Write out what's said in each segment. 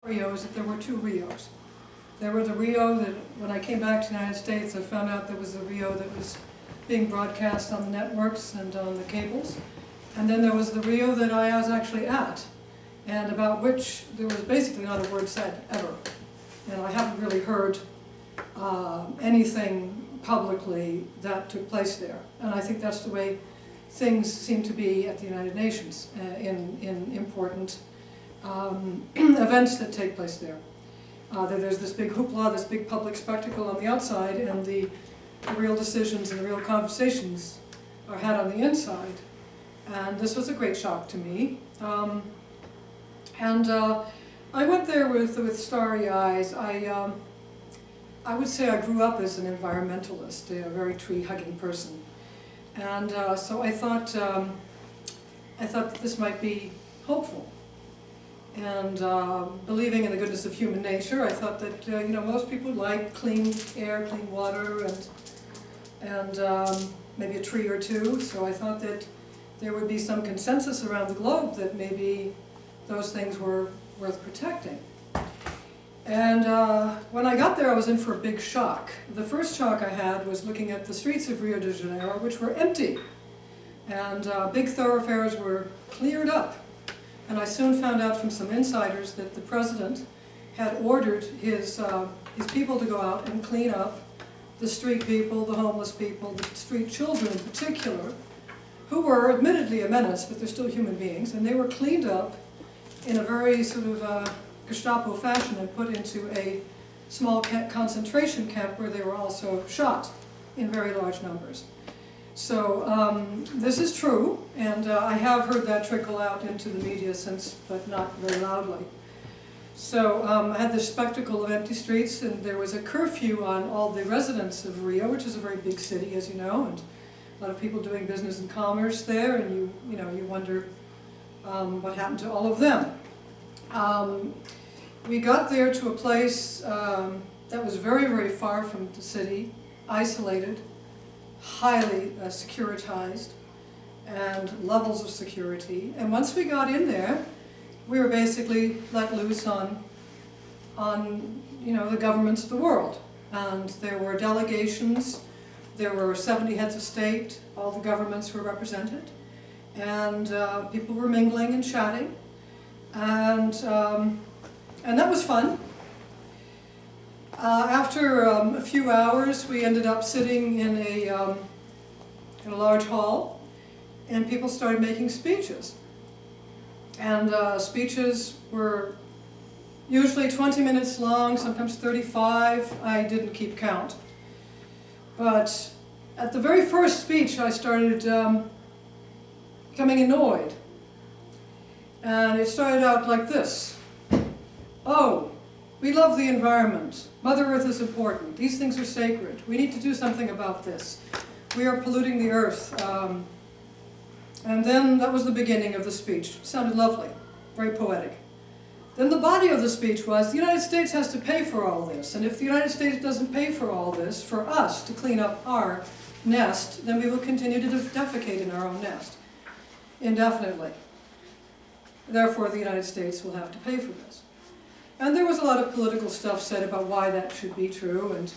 Rio is that there were two Rios. There were the Rio that, when I came back to the United States, I found out there was a Rio that was being broadcast on the networks and on the cables. And then there was the Rio that I was actually at, and about which there was basically not a word said, ever. And I haven't really heard anything publicly that took place there. And I think that's the way things seem to be at the United Nations in important events that take place there. There's this big hoopla, this big public spectacle on the outside, and the real decisions and the real conversations are had on the inside. And this was a great shock to me. I went there with starry eyes. I would say I grew up as an environmentalist, a very tree-hugging person. And so I thought that this might be hopeful. And believing in the goodness of human nature, I thought that you know, most people like clean air, clean water, and maybe a tree or two. So I thought that there would be some consensus around the globe that maybe those things were worth protecting. And when I got there, I was in for a big shock. The first shock I had was looking at the streets of Rio de Janeiro, which were empty. And big thoroughfares were cleared up. And I soon found out from some insiders that the president had ordered his people to go out and clean up the street people, the homeless people, the street children in particular, who were admittedly a menace, but they're still human beings, and they were cleaned up in a very sort of Gestapo fashion and put into a small concentration camp where they were also shot in very large numbers. So this is true, and I have heard that trickle out into the media since, but not very loudly. So I had this spectacle of empty streets, and there was a curfew on all the residents of Rio, which is a very big city, as you know, and a lot of people doing business and commerce there, and you wonder what happened to all of them. We got there to a place that was very, very far from the city, isolated, highly securitized, and levels of security. And once we got in there, we were basically let loose on the governments of the world. And there were delegations, there were 70 heads of state, all the governments were represented, and people were mingling and chatting, and that was fun. After a few hours, we ended up sitting in a large hall, and people started making speeches. And speeches were usually 20 minutes long, sometimes 35. I didn't keep count. But at the very first speech, I started becoming annoyed. And it started out like this. Oh, we love the environment. Mother Earth is important. These things are sacred. We need to do something about this. We are polluting the earth. And then that was the beginning of the speech. It sounded lovely, very poetic. Then the body of the speech was, the United States has to pay for all this. And if the United States doesn't pay for all this, for us to clean up our nest, then we will continue to defecate in our own nest indefinitely. Therefore, the United States will have to pay for this. And there was a lot of political stuff said about why that should be true, and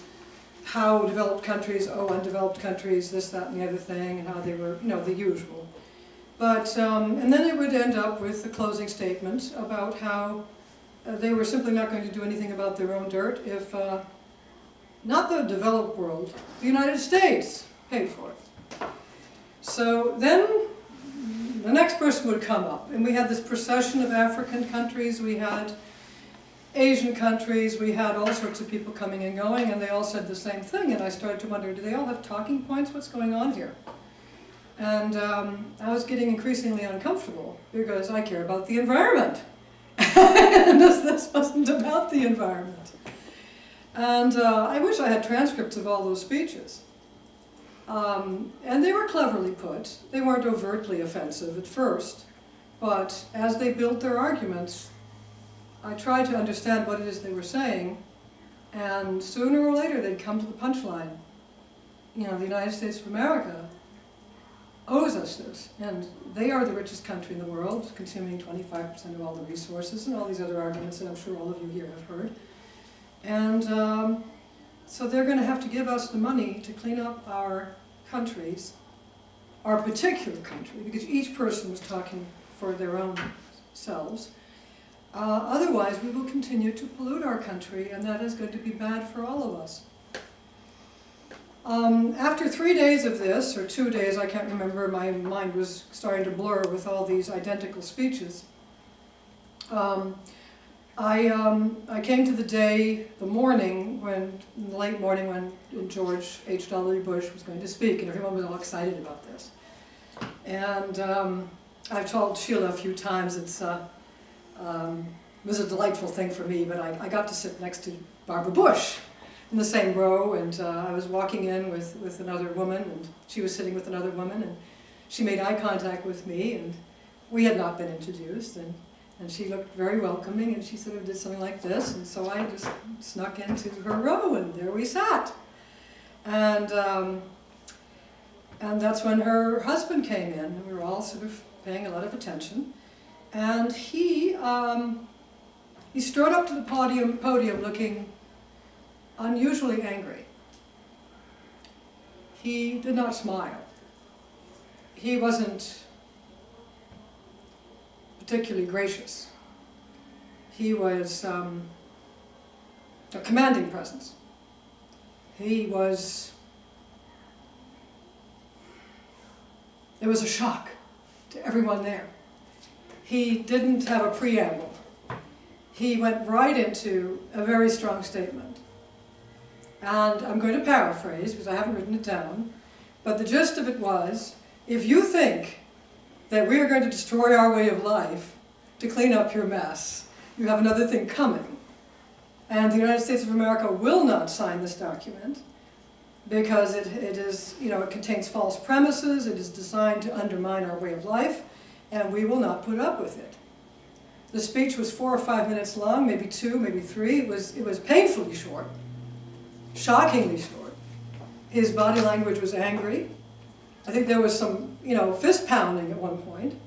how developed countries owe undeveloped countries this, that, and the other thing, and how they were, the usual. But, and then it would end up with the closing statement about how they were simply not going to do anything about their own dirt if not the developed world, the United States paid for it. So then the next person would come up, and we had this procession of African countries, we had Asian countries, we had all sorts of people coming and going, and they all said the same thing, and I started to wonder, do they all have talking points? What's going on here? And I was getting increasingly uncomfortable, because I care about the environment. And this wasn't about the environment. And I wish I had transcripts of all those speeches. And they were cleverly put. They weren't overtly offensive at first, but as they built their arguments, I tried to understand what it is they were saying, and sooner or later they'd come to the punchline. The United States of America owes us this. And they are the richest country in the world, consuming 25% of all the resources, and all these other arguments that I'm sure all of you here have heard. And so they're going to have to give us the money to clean up our countries, our particular country, because each person was talking for their own selves. Otherwise, we will continue to pollute our country, and that is going to be bad for all of us. After 3 days of this, or 2 days, I can't remember, my mind was starting to blur with all these identical speeches. I came to the morning, in the late morning, when George H.W. Bush was going to speak, and everyone was all excited about this. And I've told Sheila a few times, it was a delightful thing for me, but I got to sit next to Barbara Bush in the same row, and I was walking in with another woman, and she was sitting with another woman, and she made eye contact with me, and we had not been introduced, and she looked very welcoming, and she sort of did something like this, and so I just snuck into her row, and there we sat. And that's when her husband came in, and we were all sort of paying a lot of attention, and he strode up to the podium looking unusually angry. He did not smile. He wasn't particularly gracious. He was a commanding presence. It was a shock to everyone there. He didn't have a preamble. He went right into a very strong statement. And I'm going to paraphrase, because I haven't written it down, but the gist of it was, if you think that we are going to destroy our way of life to clean up your mess, you have another thing coming. And the United States of America will not sign this document, because it is, it contains false premises, it is designed to undermine our way of life, and we will not put up with it. The speech was 4 or 5 minutes long, maybe 2, maybe 3. It was painfully short. Shockingly short. His body language was angry. I think there was some, fist pounding at one point.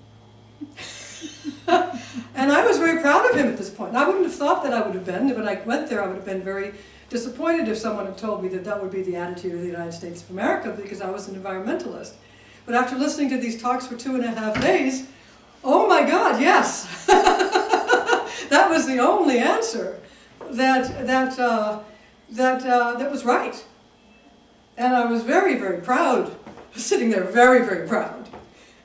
And I was very proud of him at this point. And I wouldn't have thought that I would have been. When I went there, I would have been very disappointed if someone had told me that that would be the attitude of the United States of America, because I was an environmentalist. But after listening to these talks for 2.5 days, oh my God, yes! That was the only answer that was right. And I was very, very proud, sitting there very, very proud.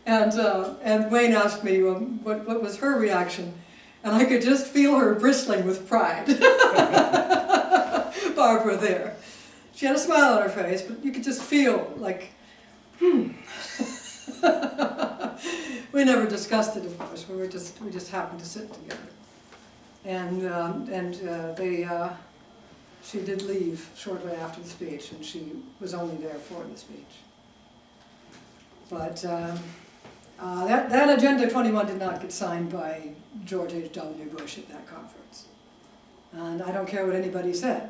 And Wayne asked me what was her reaction, and I could just feel her bristling with pride. Barbara there. She had a smile on her face, but you could just feel like, We never discussed it, of course. We just happened to sit together. And she did leave shortly after the speech, and she was only there for the speech. But that Agenda 21 did not get signed by George H.W. Bush at that conference. And I don't care what anybody said.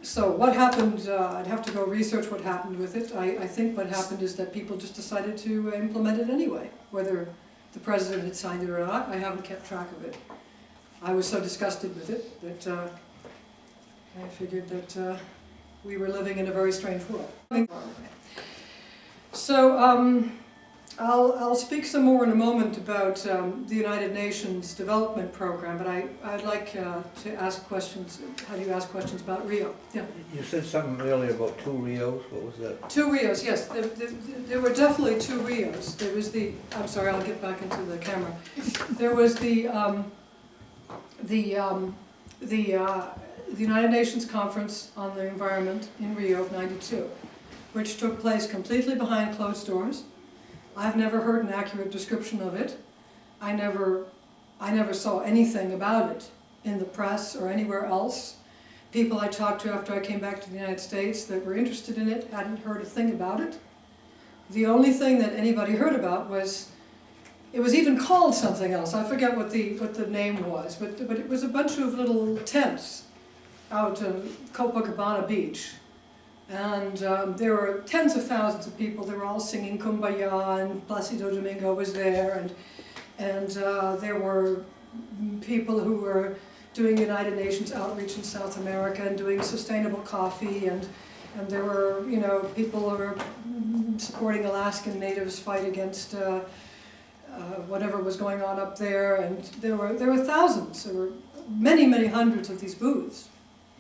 So what happened, I'd have to go research what happened with it. I think what happened is that people just decided to implement it anyway. Whether the president had signed it or not, I haven't kept track of it. I was so disgusted with it that I figured that we were living in a very strange world. So I'll speak some more in a moment about the United Nations Development Program, but I'd like to ask questions. How do you ask questions about Rio? Yeah. You said something earlier about 2 Rios. What was that? 2 Rios, yes. There were definitely 2 Rios. There was the, I'm sorry, I'll get back into the camera. There was the United Nations Conference on the Environment in Rio of '92, which took place completely behind closed doors. I've never heard an accurate description of it. I never saw anything about it in the press or anywhere else. People I talked to after I came back to the United States that were interested in it hadn't heard a thing about it. The only thing that anybody heard about was, it was even called something else. I forget what the name was, but it was a bunch of little tents out on Copacabana Beach. And there were tens of thousands of people. They were all singing Kumbaya, and Placido Domingo was there, and there were people who were doing United Nations outreach in South America and doing sustainable coffee, and there were, you know, people who were supporting Alaskan natives fight against whatever was going on up there, and there were thousands. There were many, many hundreds of these booths,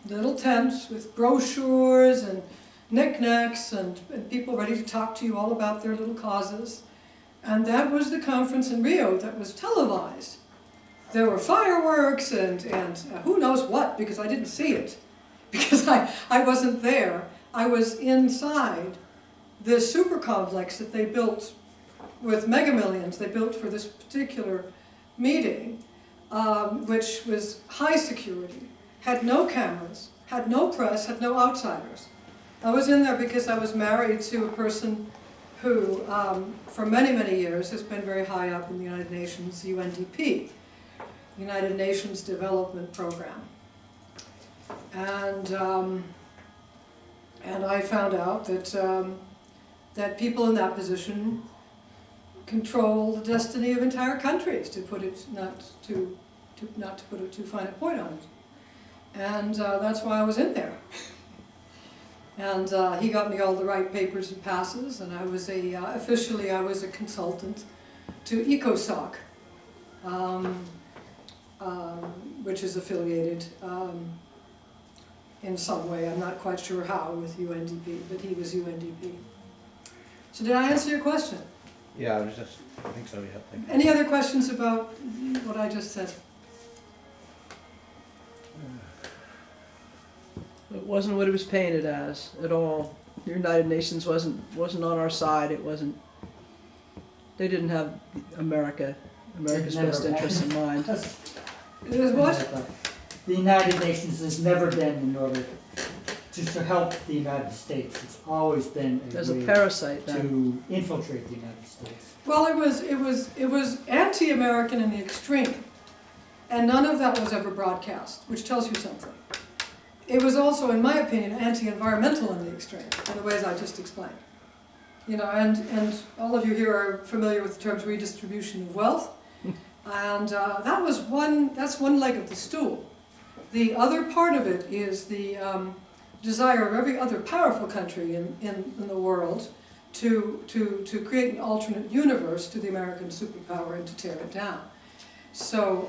little tents with brochures and knickknacks and people ready to talk to you all about their little causes. And that was the conference in Rio that was televised. There were fireworks and who knows what, because I didn't see it, because I wasn't there. I was inside this super complex that they built with Mega Millions. They built for this particular meeting, which was high security, had no cameras, had no press, had no outsiders. I was in there because I was married to a person who, for many, many years, has been very high up in the United Nations UNDP, United Nations Development Program. And I found out that, that people in that position control the destiny of entire countries, to put it, not to put a too fine a point on it. And that's why I was in there. And he got me all the right papers and passes, and I was officially I was a consultant to ECOSOC, which is affiliated in some way, I'm not quite sure how, with UNDP, but he was UNDP. So did I answer your question? Yeah, I think so, yeah. Thank you. Any other questions about what I just said? It wasn't what it was painted as at all. The United Nations wasn't on our side. It wasn't. They didn't have America's best interests in mind. It was what? The United Nations has never been in order to help the United States. It's always been As a way parasite then. to infiltrate the United States. Well, it was anti-American in the extreme, and none of that was ever broadcast, which tells you something. It was also, in my opinion, anti-environmental in the extreme, in the ways I just explained. You know, and all of you here are familiar with the terms redistribution of wealth, and that's one leg of the stool. The other part of it is the desire of every other powerful country in the world to create an alternate universe to the American superpower and to tear it down. So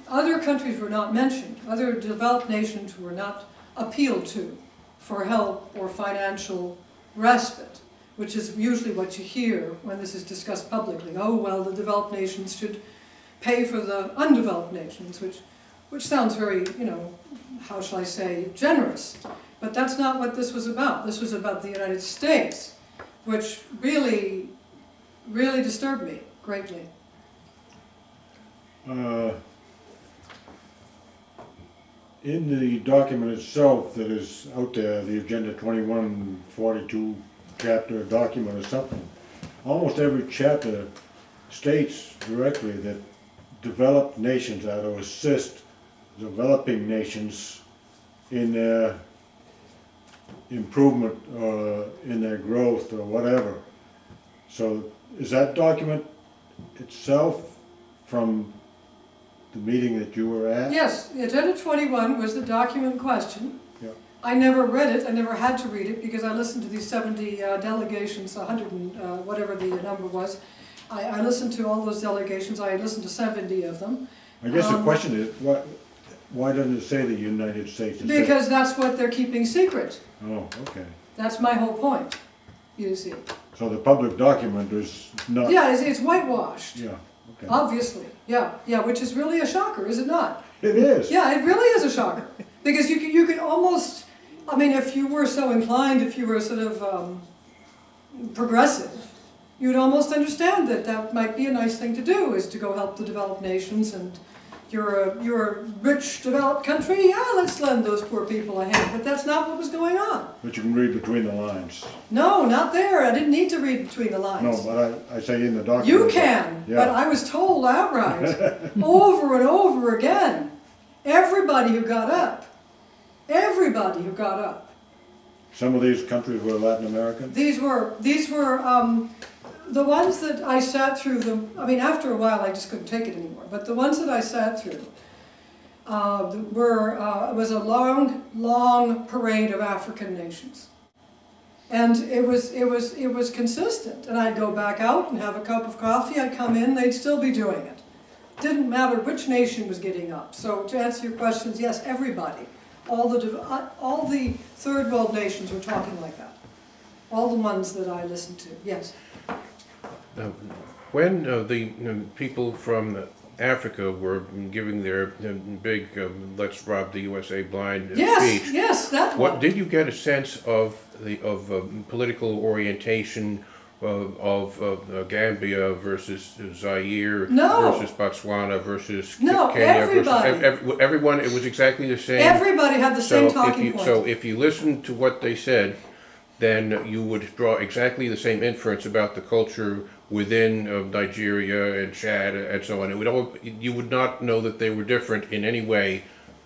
other countries were not mentioned. Other developed nations were not appealed to for help or financial respite, which is usually what you hear when this is discussed publicly. Oh, well, the developed nations should pay for the undeveloped nations, which sounds very, you know, how shall I say, generous. But that's not what this was about. This was about the United States, which really, really disturbed me greatly. In the document itself that is out there, the Agenda 2142 chapter document or something, almost every chapter states directly that developed nations are to assist developing nations in their improvement or in their growth or whatever. So is that document itself from the meeting that you were at? Yes, the Agenda 21 was the document in question. Yeah. I never read it, I never had to read it, because I listened to these 70 delegations, 100 and whatever the number was. I listened to all those delegations, I listened to 70 of them. I guess the question is, why doesn't it say the United States? Because that's what they're keeping secret. Oh, okay. That's my whole point, you see. So the public document is not... Yeah, it's whitewashed. Yeah, okay. Obviously, yeah, which is really a shocker, is it not? It is. Yeah, it really is a shocker. Because you could almost, I mean, if you were so inclined, if you were sort of progressive, you'd almost understand that that might be a nice thing to do, is to go help the developed nations, and you're a rich, developed country, yeah, let's lend those poor people a hand. But that's not what was going on. But you can read between the lines. No, not there. I didn't need to read between the lines. No, but I say in the document. You can, yeah. but I was told outright, over and over again, everybody who got up Some of these countries were Latin American? These were the ones that I sat through. I mean, after a while, I just couldn't take it anymore. But the ones that I sat through it was a long parade of African nations, and it was consistent. And I'd go back out and have a cup of coffee. I'd come in, they'd still be doing it. Didn't matter which nation was getting up. So to answer your questions, yes, everybody, all the third world nations were talking like that. All the ones that I listened to, yes. When the people from Africa were giving their big "Let's Rob the USA Blind" speech, yes, that one. what did you get a sense of the political orientation of Gambia versus Zaire versus Botswana versus Kenya everybody. versus everyone? It was exactly the same. Everybody had the same talking point. So if you listened to what they said, then you would draw exactly the same inference about the culture within Nigeria and Chad and so on. You would not know that they were different in any way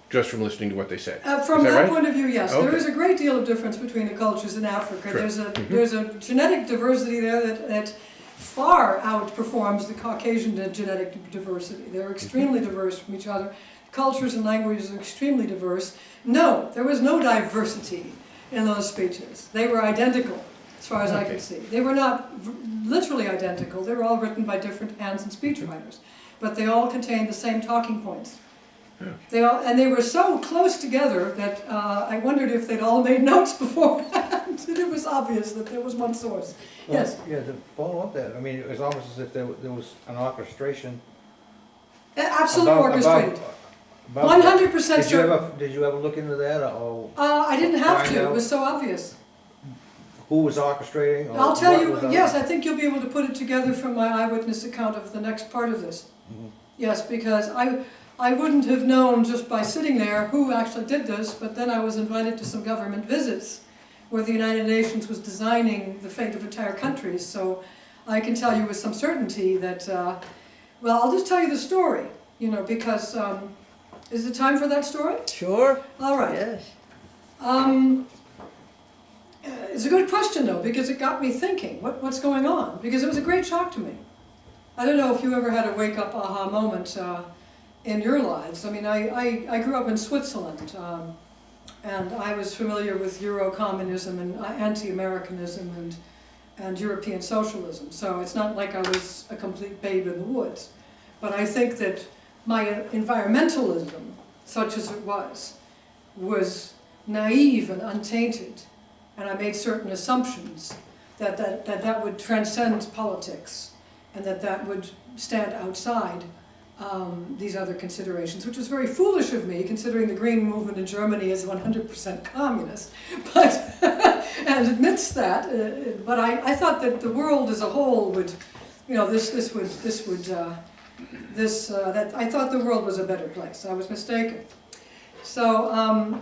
just from listening to what they said. From that right? point of view, yes. Okay. There is a great deal of difference between the cultures in Africa. Sure. There's a genetic diversity there that far outperforms the Caucasian genetic diversity. They're extremely diverse from each other. Cultures and languages are extremely diverse. No, there was no diversity in those speeches. They were identical, as far as I could see. They were not literally identical. They were all written by different hands and speechwriters, but they all contained the same talking points. They were so close together that I wondered if they'd all made notes beforehand. It was obvious that there was one source. Well, Yes. Yeah, to follow up that, I mean, it was almost as if there was an orchestration. Absolutely orchestrated. 100% Did certain. Did you ever look into that, or I didn't have find to. It out was so obvious. who was orchestrating? Or I'll tell what you, was yes, I think you'll be able to put it together from my eyewitness account of the next part of this. Mhm. Yes, because I wouldn't have known just by sitting there who actually did this, but then I was invited to some government visits where the United Nations was designing the fate of entire countries. So I can tell you with some certainty that, well, I'll just tell you the story, because, is it time for that story? Sure. All right. Yes. It's a good question, though, because it got me thinking, what's going on? Because it was a great shock to me. I don't know if you ever had a wake-up aha moment in your lives. I mean, I grew up in Switzerland, and I was familiar with Euro-communism and anti-Americanism and European socialism. So it's not like I was a complete babe in the woods. But I think that my environmentalism, such as it was naive and untainted. And I made certain assumptions that would transcend politics and that would stand outside these other considerations, which was very foolish of me, considering the Green Movement in Germany is 100% communist, but and admits that. But I thought that the world as a whole would, that I thought the world was a better place. I was mistaken. So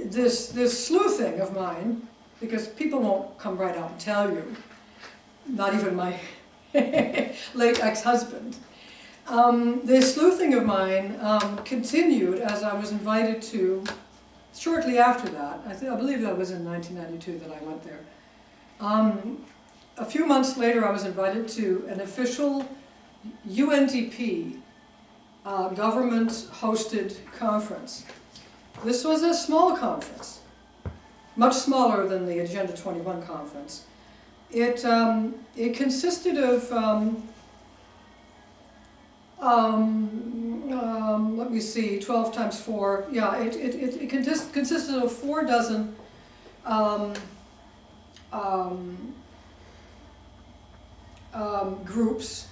this sleuthing of mine, because people won't come right out and tell you, not even my late ex-husband. This sleuthing of mine continued as I was invited to, shortly after that, I believe that was in 1992 that I went there. A few months later I was invited to an official UNDP government-hosted conference. This was a small conference, much smaller than the Agenda 21 conference. It consisted of, let me see, 12 times 4, yeah, it consisted of 4 dozen groups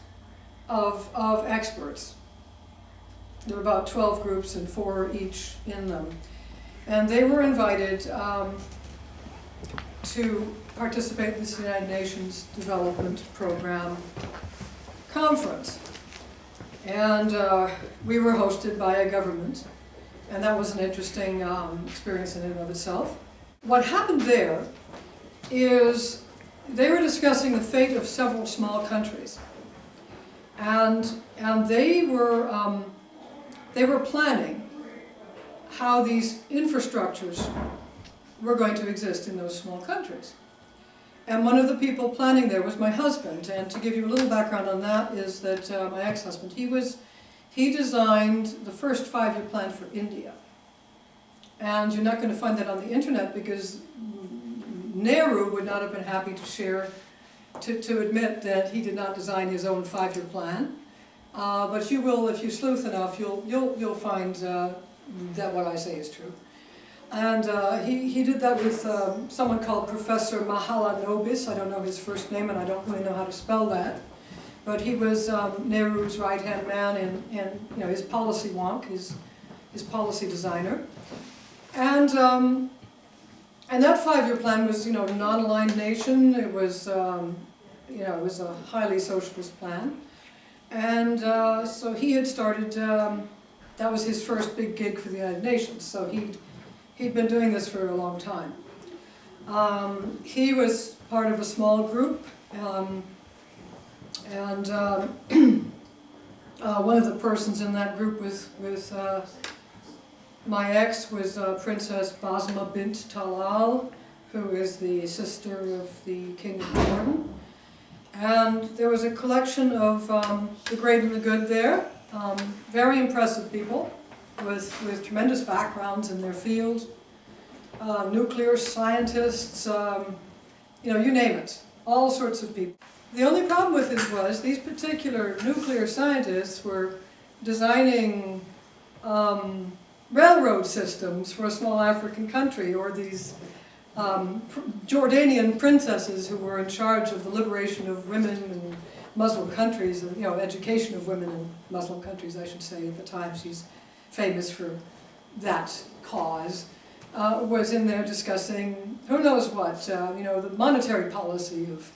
of experts. There were about 12 groups and 4 each in them. And they were invited to participate in this United Nations Development Program conference. And we were hosted by a government, and that was an interesting experience in and of itself. What happened there is they were discussing the fate of several small countries. And they were planning how these infrastructures were going to exist in those small countries. And one of the people planning there was my husband, and to give you a little background on that is that my ex-husband, he designed the first 5-year plan for India. And you're not going to find that on the internet because Nehru would not have been happy to share, to admit that he did not design his own 5-year plan. But you will, if you sleuth enough, you'll find that what I say is true. And he did that with someone called Professor Mahalanobis. I don't know his first name, and I don't really know how to spell that. But he was Nehru's right-hand man and you know, his policy wonk, his policy designer. And that 5-year plan was, you know, a non-aligned nation. It was, you know, it was a highly socialist plan. And so he had started, that was his first big gig for the United Nations. So he'd been doing this for a long time. He was part of a small group, and one of the persons in that group with my ex was Princess Basma bint Talal, who is the sister of the King of Jordan. And there was a collection of the great and the good there, very impressive people with tremendous backgrounds in their field, nuclear scientists, you know, you name it, all sorts of people. The only problem with it was these particular nuclear scientists were designing railroad systems for a small African country, or these Jordanian princesses who were in charge of the liberation of women in Muslim countries, and, you know, education of women in Muslim countries, I should say. At the time, she's famous for that cause. Was in there discussing who knows what, you know, the monetary policy of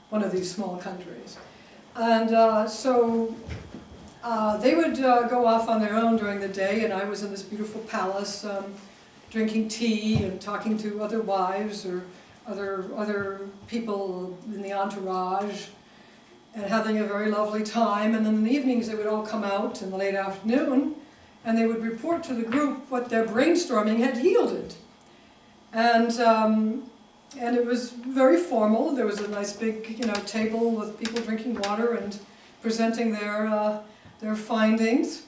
one of these small countries. And so they would go off on their own during the day, and I was in this beautiful palace drinking tea and talking to other wives or other people in the entourage and having a very lovely time. And then in the evenings they would all come out in the late afternoon and they would report to the group what their brainstorming had yielded. And it was very formal. There was a nice big, you know, table with people drinking water and presenting their findings.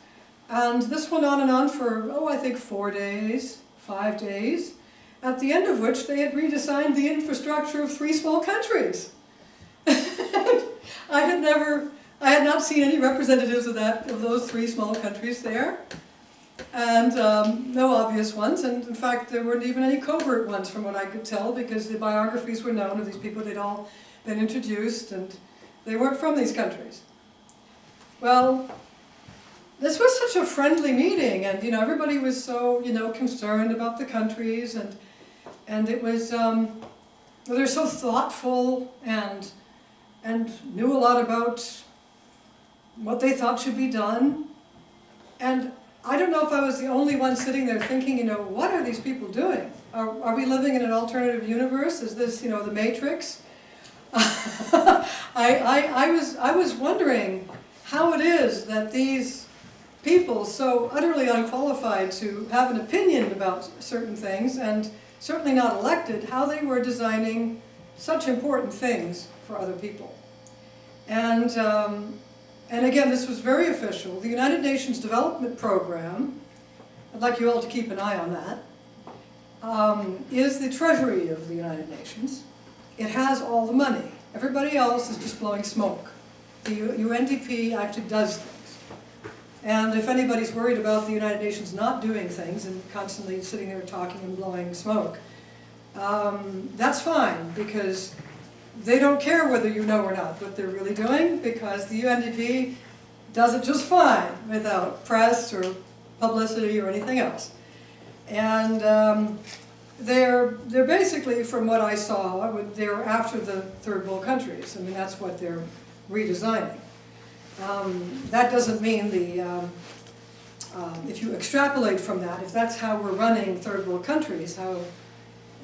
And this went on and on for, oh, I think 4 days, 5 days, at the end of which they had redesigned the infrastructure of 3 small countries. I had not seen any representatives of those 3 small countries there, and no obvious ones, and in fact there weren't even any covert ones from what I could tell, because the biographies were known of these people. They'd all been introduced, and they weren't from these countries. Well, this was such a friendly meeting, and you know, everybody was so, you know, concerned about the countries, and it was, well, they're so thoughtful and knew a lot about what they thought should be done. And I don't know if I was the only one sitting there thinking, you know, what are these people doing? Are we living in an alternative universe? Is this, you know, the Matrix? I was wondering how it is that these people, so utterly unqualified to have an opinion about certain things, and certainly not elected, how they were designing such important things for other people. And again, this was very official. The United Nations Development Program, I'd like you all to keep an eye on that, is the treasury of the United Nations. It has all the money. Everybody else is just blowing smoke. The UNDP actually does things. And if anybody's worried about the United Nations not doing things and constantly sitting there talking and blowing smoke, that's fine, because they don't care whether you know or not what they're really doing, because the UNDP does it just fine without press or publicity or anything else. And they're basically, from what I saw, they're after the third world countries. I mean, that's what they're redesigning. That doesn't mean if you extrapolate from that, if that's how we're running third world countries,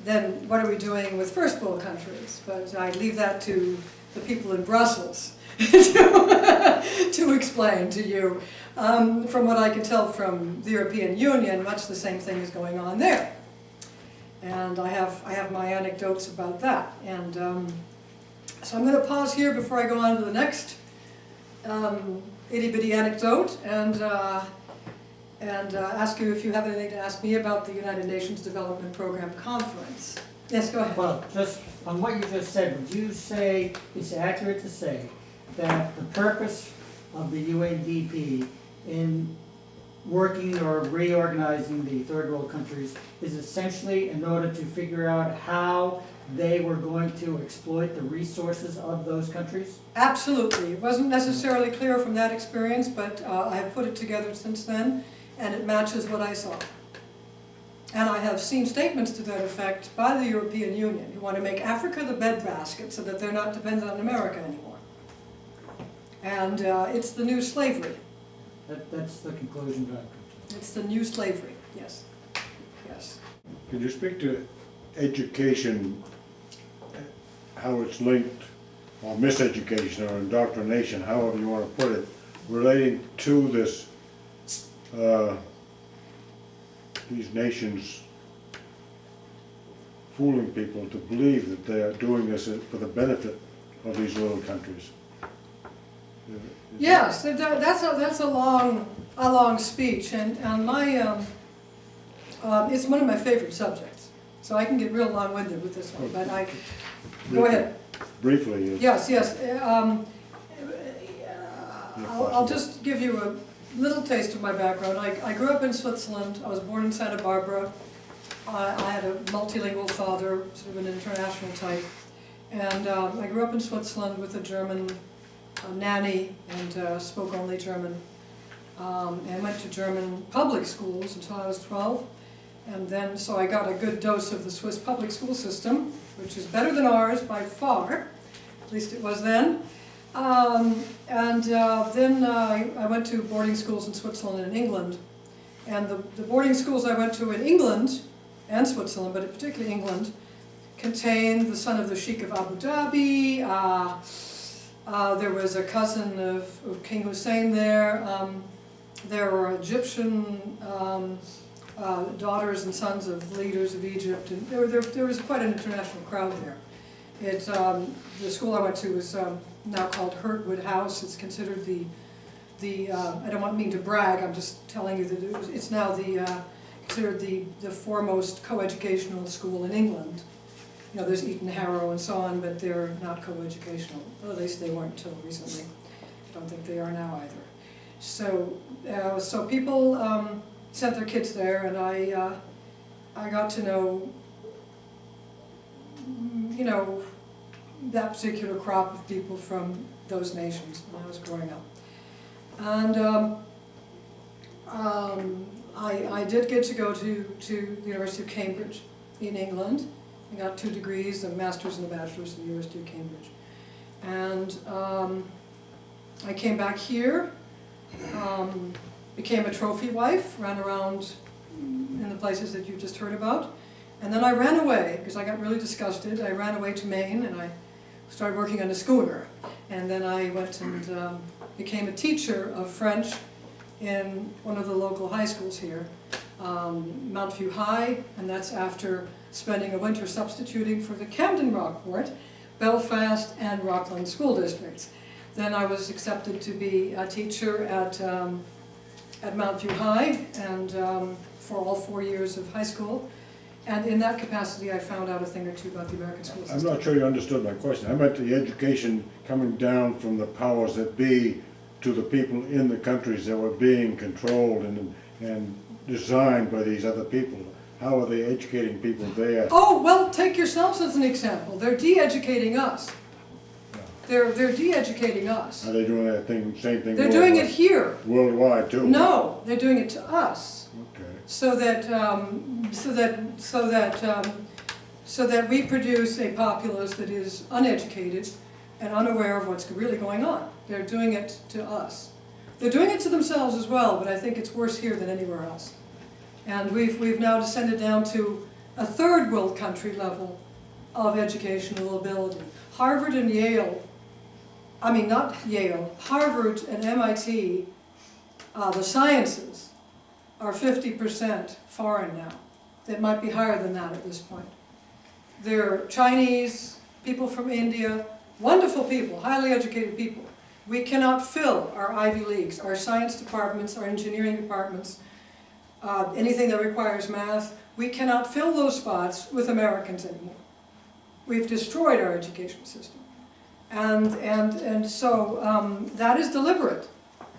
then what are we doing with first world countries? But I leave that to the people in Brussels to explain to you. From what I can tell from the European Union, much the same thing is going on there. And I have my anecdotes about that. And so I'm going to pause here before I go on to the next itty-bitty anecdote and ask you if you have anything to ask me about the United Nations Development Program Conference. Yes, go ahead. Well, just on what you just said, would you say it's accurate to say that the purpose of the UNDP in working or reorganizing the third world countries is essentially in order to figure out how they were going to exploit the resources of those countries? Absolutely. It wasn't necessarily clear from that experience, but I have put it together since then, and it matches what I saw. And I have seen statements to that effect by the European Union, who want to make Africa the breadbasket so that they're not dependent on America anymore. And it's the new slavery. That's the conclusion that I've come to. It's the new slavery, yes. Yes. Could you speak to education, how it's linked, or miseducation, or indoctrination, however you want to put it, relating to this, these nations fooling people to believe that they are doing this for the benefit of these little countries? Yes, that's a long speech, and my it's one of my favorite subjects. So I can get real long-winded with this one, but go ahead. Briefly. Yes. I'll just give you a little taste of my background. I grew up in Switzerland. I was born in Santa Barbara. I had a multilingual father, sort of an international type, and I grew up in Switzerland with a German nanny and spoke only German, and went to German public schools until I was 12, and then so I got a good dose of the Swiss public school system, which is better than ours by far, at least it was then. Then I went to boarding schools in Switzerland and England, and the boarding schools I went to in England and Switzerland, but particularly England, contained the son of the Sheikh of Abu Dhabi. There was a cousin of King Hussein there. There were Egyptian daughters and sons of leaders of Egypt, and there was quite an international crowd there. The school I went to was now called Hurtwood House. It's considered I don't mean to brag, I'm just telling you that it's now considered the foremost co-educational school in England. You know, there's Eton Harrow and so on, but they're not co-educational. Well, at least they weren't until recently. I don't think they are now either. So people sent their kids there, and I got to know, you know, that particular crop of people from those nations when I was growing up. And I did get to go to the University of Cambridge in England. I got 2 degrees, a master's and a bachelor's from the University of Cambridge. And I came back here, became a trophy wife, ran around in the places that you just heard about. And then I ran away, because I got really disgusted. I ran away to Maine, and I started working on a schooner. And then I went and became a teacher of French in one of the local high schools here, Mount View High, and that's after spending a winter substituting for the Camden Rockport, Belfast, and Rockland school districts. Then I was accepted to be a teacher at Mount View High, and for all 4 years of high school. And in that capacity, I found out a thing or two about the American school system. I'm not sure you understood my question. I meant the education coming down from the powers that be to the people in the countries that were being controlled and designed by these other people. How are they educating people there? Oh, well, take yourselves as an example. They're de-educating us. They're de-educating us. Are they doing that same thing? They're doing it here. Worldwide too? No, they're doing it to us. Okay. So that we produce a populace that is uneducated and unaware of what's really going on. They're doing it to us. They're doing it to themselves as well, but I think it's worse here than anywhere else. And we've now descended down to a third world country level of educational ability. Harvard and Yale, I mean not Yale, Harvard and MIT, the sciences are 50% foreign now. It might be higher than that at this point. There are Chinese, people from India, wonderful people, highly educated people. We cannot fill our Ivy Leagues, our science departments, our engineering departments, anything that requires math. We cannot fill those spots with Americans anymore. We've destroyed our education system. And so that is deliberate.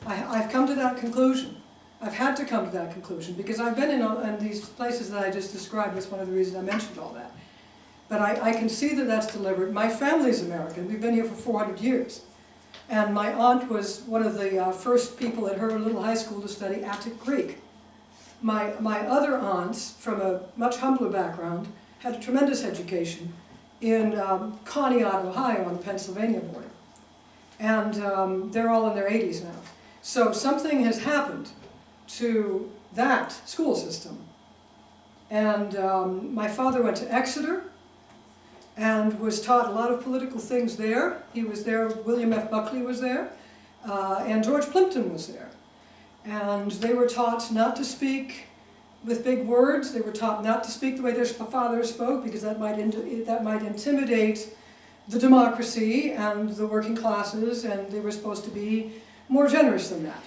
I've come to that conclusion. I've had to come to that conclusion because I've been in these places that I just described. That's one of the reasons I mentioned all that. But I can see that that's deliberate. My family's American. We've been here for 400 years. And my aunt was one of the first people at her little high school to study Attic Greek. My other aunts, from a much humbler background, had a tremendous education in Conneaut, Ohio, on the Pennsylvania border. And they're all in their 80s now. So something has happened to that school system. And my father went to Exeter and was taught a lot of political things there. He was there, William F. Buckley was there, and George Plimpton was there. And they were taught not to speak with big words. They were taught not to speak the way their fathers spoke because that might intimidate the democracy and the working classes, and they were supposed to be more generous than that.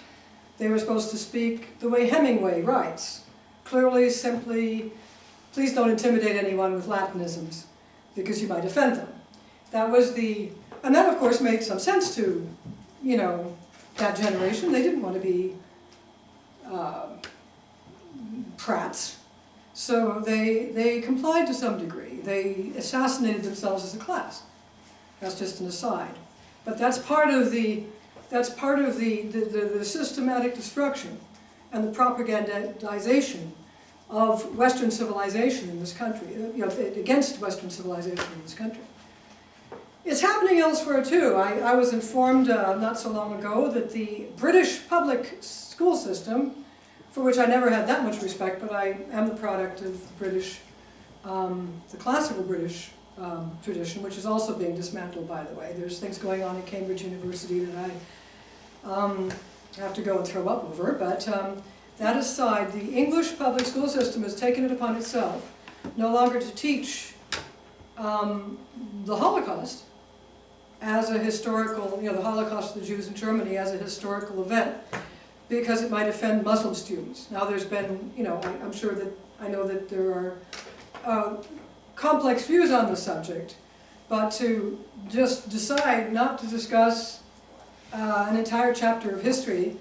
They were supposed to speak the way Hemingway writes. Clearly, simply, please don't intimidate anyone with Latinisms because you might offend them. That was and that of course made some sense to, you know, that generation. They didn't want to be prats. So they complied to some degree. They assassinated themselves as a class. That's just an aside. But that's part of the systematic destruction and the propagandization of Western civilization in this country, you know, against Western civilization in this country. It's happening elsewhere too. I was informed not so long ago that the British public school system, for which I never had that much respect, but I am the product of the British, the classical British tradition, which is also being dismantled, by the way. There's things going on at Cambridge University that I have to go and throw up over, but that aside, the English public school system has taken it upon itself no longer to teach the Holocaust as a historical, you know, the Holocaust of the Jews in Germany as a historical event, because it might offend Muslim students. Now there's been, you know, I'm sure that, I know that there are complex views on the subject, but to just decide not to discuss an entire chapter of history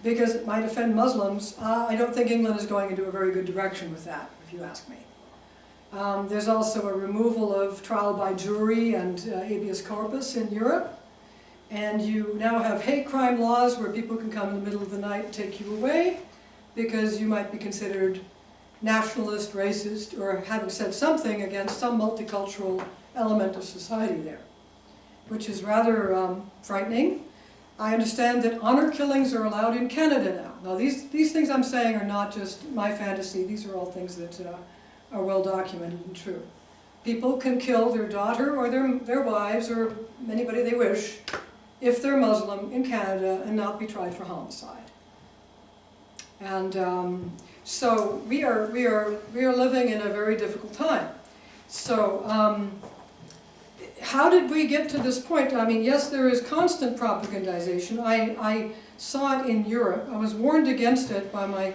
because it might offend Muslims, I don't think England is going into a very good direction with that, if you ask me. There's also a removal of trial by jury and habeas corpus in Europe. And you now have hate crime laws where people can come in the middle of the night and take you away because you might be considered nationalist, racist, or having said something against some multicultural element of society there, which is rather frightening. I understand that honor killings are allowed in Canada now. Now these things I'm saying are not just my fantasy, these are all things that are well documented and true. People can kill their daughter or their wives or anybody they wish if they're Muslim in Canada and not be tried for homicide. And so we are living in a very difficult time. So how did we get to this point? I mean, yes, there is constant propagandization. I saw it in Europe. I was warned against it by my,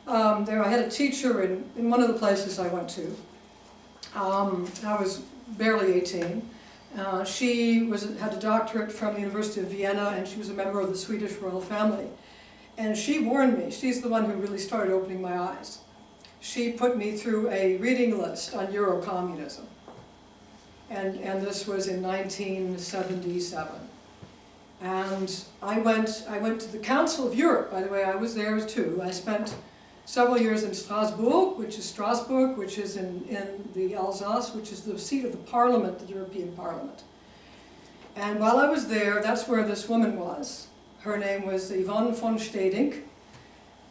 I had a teacher in one of the places I went to. I was barely 18. She had a doctorate from the University of Vienna, and she was a member of the Swedish royal family. And she warned me. She's the one who really started opening my eyes. She put me through a reading list on Eurocommunism. And this was in 1977. And I went to the Council of Europe. By the way, I was there too. I spent several years in Strasbourg, which is in the Alsace, which is the seat of the Parliament, the European Parliament. And while I was there, that's where this woman was. Her name was Yvonne von Stedink.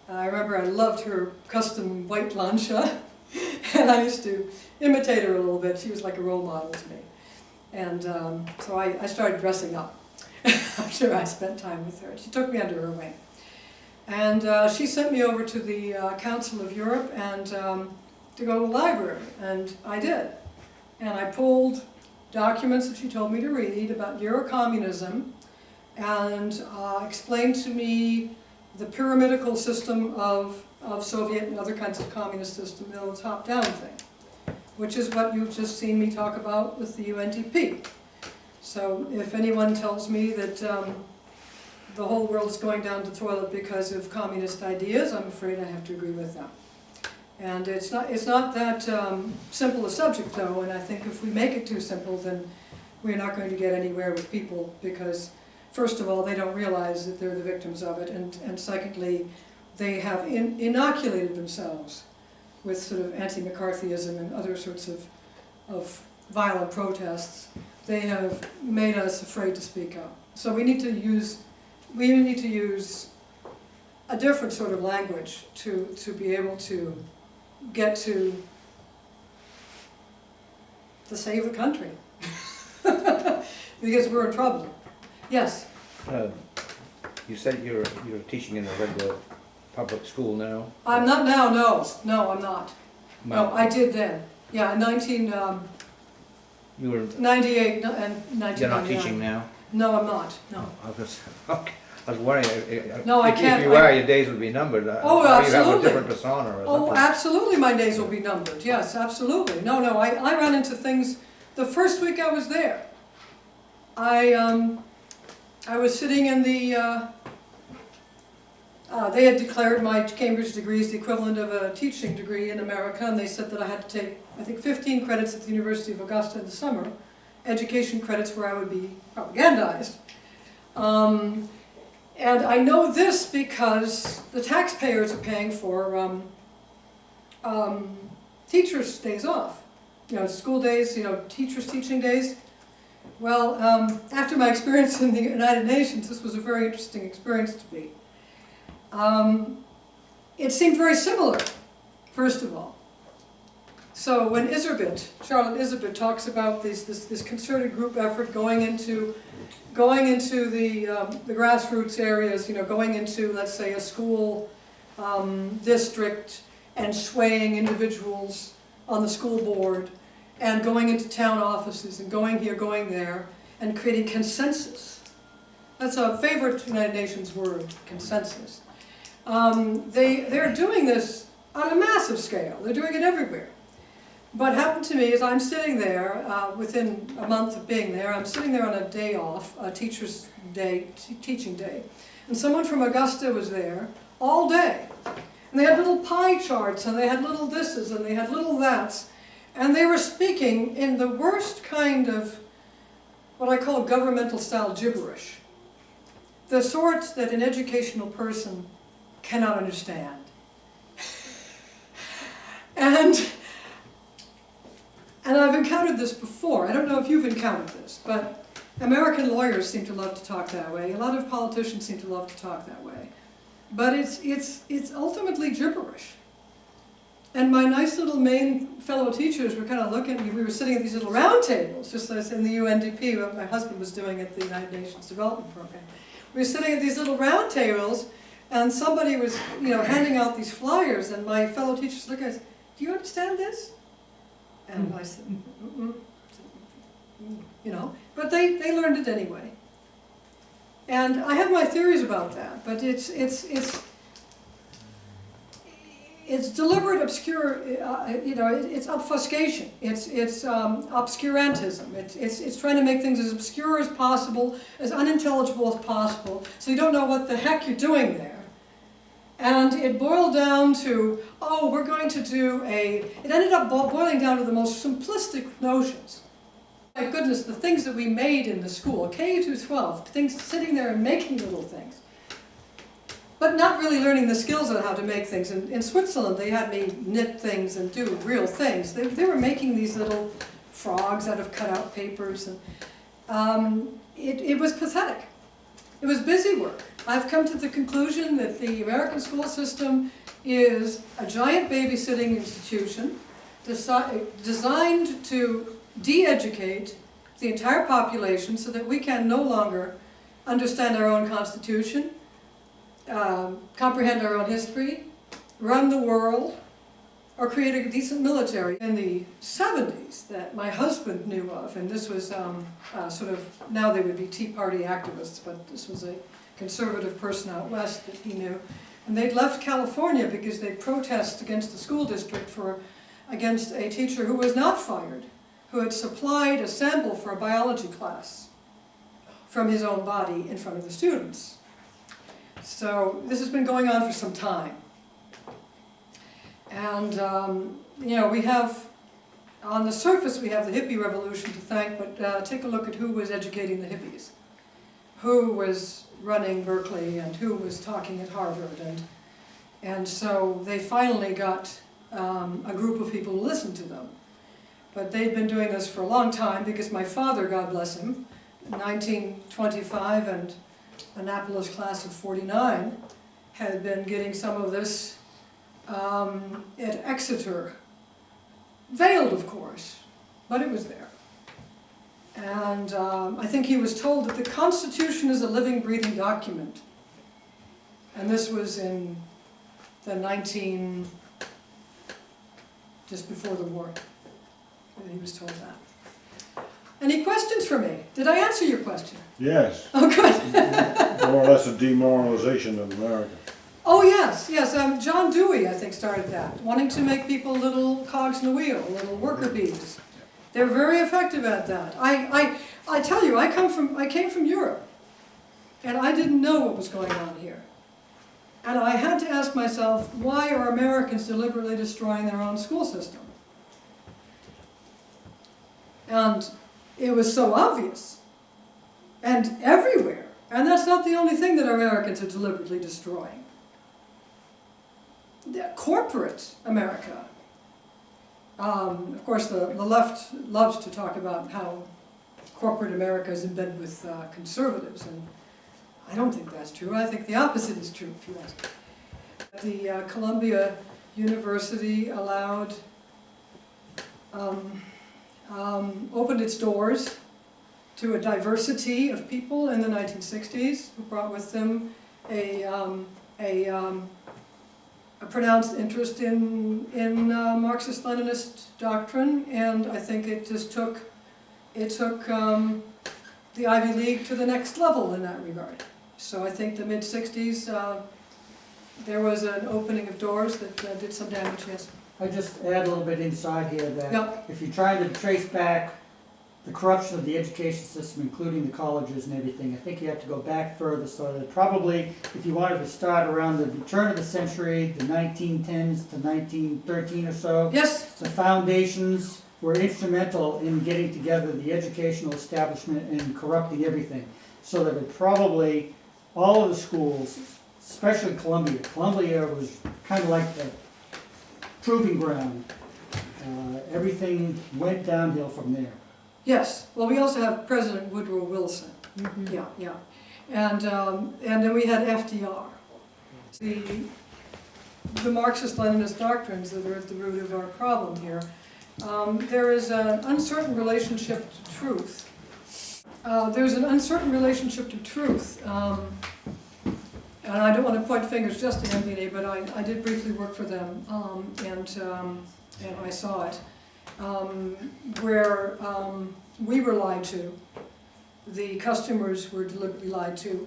I remember I loved her custom white lancia, and I used to imitate her a little bit. She was like a role model to me. And so I started dressing up after I spent time with her. She took me under her wing. And she sent me over to the Council of Europe and to go to the library, and I did. And I pulled documents that she told me to read about Eurocommunism and explained to me the pyramidal system of Soviet and other kinds of communist systems, the top-down thing, which is what you've just seen me talk about with the UNDP. So if anyone tells me that the whole world is going down the toilet because of communist ideas, I'm afraid I have to agree with them. And it's not that simple a subject, though, and I think if we make it too simple, then we're not going to get anywhere with people, because first of all, they don't realize that they're the victims of it, and secondly, they have inoculated themselves with sort of anti-McCarthyism and other sorts of violent protests. They have made us afraid to speak up. So we need to use a different sort of language to be able to get to save the country. Because we're in trouble. Yes? You said you're teaching in a regular public school now? I'm not now, no, I'm not. No, I did then. Yeah, in 1998 and 1999. You're not teaching now? No, I'm not, no. I was worrying, No, I can't. If you were, your days would be numbered. Oh, You have a absolutely. different persona or something. Oh, absolutely my days will be numbered, yes, absolutely. No, I ran into things, the first week I was there. I was sitting in the, they had declared my Cambridge degree as the equivalent of a teaching degree in America, and they said that I had to take, I think, 15 credits at the University of Augusta in the summer, education credits where I would be propagandized. And I know this because the taxpayers are paying for teachers' days off. You know, school days, you know, teachers' teaching days. Well, after my experience in the United Nations, this was a very interesting experience to me. It seemed very similar, first of all. So when Charlotte Iserbyt talks about this concerted group effort going into the grassroots areas, you know, going into, let's say, a school district and swaying individuals on the school board, and going into town offices and going here, going there, and creating consensus. That's a favorite United Nations word, consensus. They're doing this on a massive scale. They're doing it everywhere. What happened to me is I'm sitting there, within a month of being there, I'm sitting there on a day off, a teacher's day, teaching day, and someone from Augusta was there all day. And they had little pie charts, and they had little thises, and they had little that's, and they were speaking in the worst kind of what I call governmental style gibberish. The sort that an educational person cannot understand. And I've encountered this before. I don't know if you've encountered this, but American lawyers seem to love to talk that way. A lot of politicians seem to love to talk that way. But it's ultimately gibberish. And my nice little Maine fellow teachers were kind of looking at me. We were sitting at these little round tables, just as in the UNDP, what my husband was doing at the United Nations Development Program. We were sitting at these little round tables, and somebody was, you know, handing out these flyers, and my fellow teachers looked at us, "Do you understand this?" And I said, you know, but they learned it anyway. And I have my theories about that, but it's deliberate you know, it's obfuscation, it's obscurantism, it's trying to make things as obscure as possible, as unintelligible as possible, so you don't know what the heck you're doing there. And it boiled down to, oh, we're going to do it ended up boiling down to the most simplistic notions. My goodness, the things that we made in the school, K through 12, things sitting there and making little things. But not really learning the skills on how to make things. In Switzerland, they had me knit things and do real things. They were making these little frogs out of cut-out papers. And it was pathetic. It was busy work. I've come to the conclusion that the American school system is a giant babysitting institution designed to de-educate the entire population so that we can no longer understand our own constitution, comprehend our own history, run the world, or create a decent military. In the 70s that my husband knew of, and this was sort of, now they would be Tea Party activists, but this was a conservative person out west that he knew. And they'd left California because they'd protest against the school district against a teacher who was not fired, who had supplied a sample for a biology class from his own body in front of the students. So this has been going on for some time. And, you know, we have, on the surface we have the hippie revolution to thank, but take a look at who was educating the hippies, who was running Berkeley, and who was talking at Harvard. And so they finally got a group of people to listen to them. But they'd been doing this for a long time because my father, God bless him, in 1925 and Annapolis class of 49 had been getting some of this at Exeter, veiled of course, but it was there. And I think he was told that the Constitution is a living, breathing document. And this was in the just before the war, that he was told that. Any questions for me? Did I answer your question? Yes, Oh, good. more or less a demoralization of America. Oh, yes, yes. John Dewey, I think, started that, wanting to make people little cogs in the wheel, little worker bees. They're very effective at that. I tell you, I came from Europe, and I didn't know what was going on here. And I had to ask myself, why are Americans deliberately destroying their own school system? And it was so obvious, and everywhere. And that's not the only thing that Americans are deliberately destroying. Corporate America. Of course, the left loves to talk about how corporate America is in bed with conservatives, and I don't think that's true. I think the opposite is true, if you ask me. The Columbia University allowed, opened its doors to a diversity of people in the 1960s who brought with them a pronounced interest in Marxist-Leninist doctrine, and I think it just took the Ivy League to the next level in that regard. So I think the mid-60s there was an opening of doors that did some damage, yes. I just add a little bit inside here that Yep. if you're trying to trace back the corruption of the education system, including the colleges and everything, I think you have to go back further, so that probably, if you wanted to start around the turn of the century, the 1910s to 1913 or so, Yes, the foundations were instrumental in getting together the educational establishment and corrupting everything. So that it probably, all of the schools, especially Columbia was kind of like the proving ground. Everything went downhill from there. yes. Well, we also have President Woodrow Wilson. Mm-hmm. Yeah, yeah. And then we had FDR. The Marxist-Leninist doctrines that are at the root of our problem here. There is an uncertain relationship to truth. There's an uncertain relationship to truth. And I don't want to point fingers just at MBA, but I did briefly work for them, and I saw it, where we were lied to, the customers were deliberately lied to,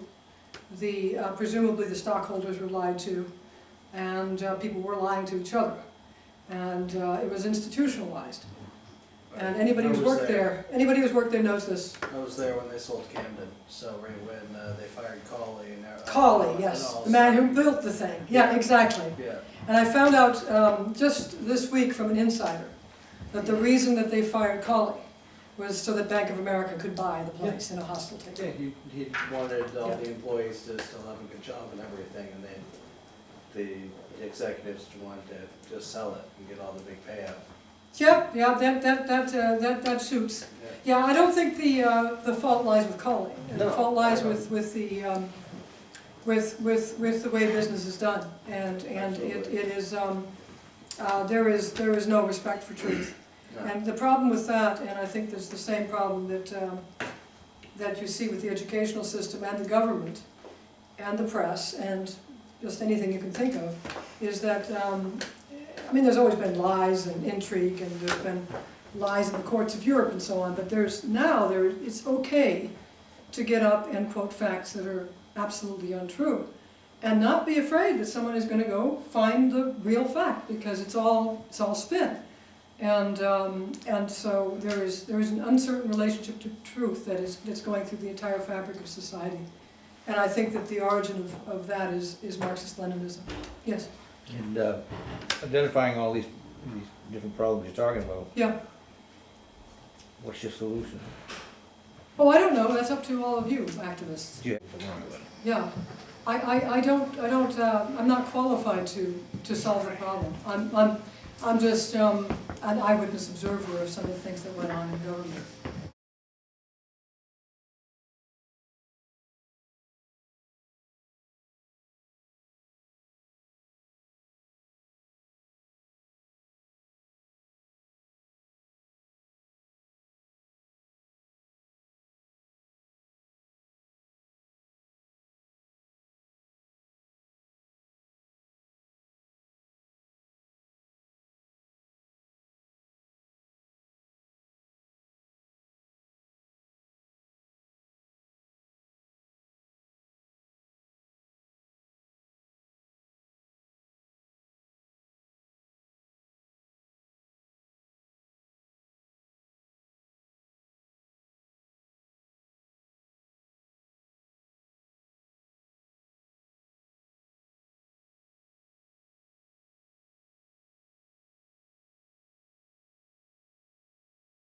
presumably the stockholders were lied to, and people were lying to each other, and it was institutionalized. And anybody who's worked there, knows this. I was there when they sold Camden, so right when they fired Cawley and Cawley, yes, the man who built the thing. Yeah, exactly. Yeah. And I found out just this week from an insider that the reason that they fired Cawley was so that Bank of America could buy the place in a hostile Yeah, takeover. he wanted all Yeah. the employees to still have a good job and everything, and then the executives wanted to just sell it and get all the big payout. Yep, yeah, that suits. Yeah. Yeah, I don't think the fault lies with Cawley. The No, fault lies I don't. with the way business is done, and it is there is no respect for truth. No. And the problem with that, and I think there's the same problem that you see with the educational system and the government, and the press, and just anything you can think of, is that, I mean, there's always been lies and intrigue, and there's been lies in the courts of Europe and so on, but it's okay to get up and quote facts that are absolutely untrue, and not be afraid that someone is going to go find the real fact, because it's all spin. And so there is an uncertain relationship to truth that's going through the entire fabric of society. And I think that the origin of that is Marxist-Leninism. Yes? And identifying all these different problems you're talking about, Yeah. what's your solution? Oh, I don't know. That's up to all of you, activists. Yeah. Yeah. I'm not qualified to solve the problem. I'm just an eyewitness observer of some of the things that went on in government.